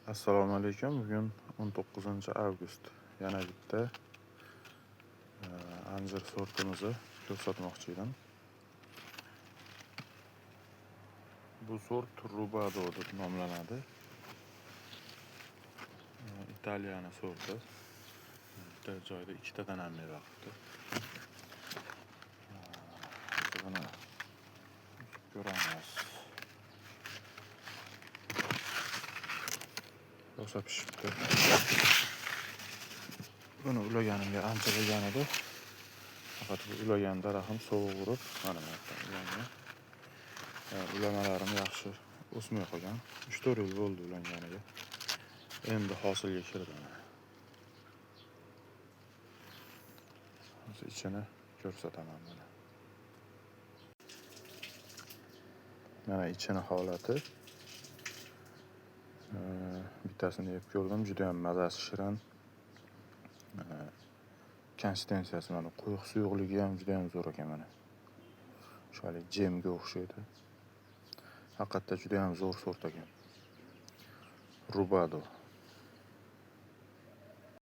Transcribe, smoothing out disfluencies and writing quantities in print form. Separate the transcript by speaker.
Speaker 1: Assalomu alaykum. Bugun 19-avgust. Yana bitta anjir sortimizni ko'rsatmoqchi edim. Bu sort Rubado deb nomlanadi. Italiyani sorti. Bitta joyda ikkitadan ham beribdi. Buni ko'ramiz. Rosa pishibdi. Buni ulaganimga ancha bo'lgan edi. Faqat bu ulagan daraxtim sovuq urib, mana bu yerda ulangan. Ulamalarim yaxshi o'smay qolgan. 3-4 yil bo'ldi ulanganiga. Endi hosilga kirdi. Hozir ichini ko'rsataman mana. Mana ichini holati. Bittasini yeb ko'rdim, juda ham mazasi shirin. Konsistensiyasi mana quyuq suyuqligi ham juda ham zo'r ekan mana. Shunday jemga o'xshaydi. Haqiqatda juda ham zo'r sort ekan. Rubado.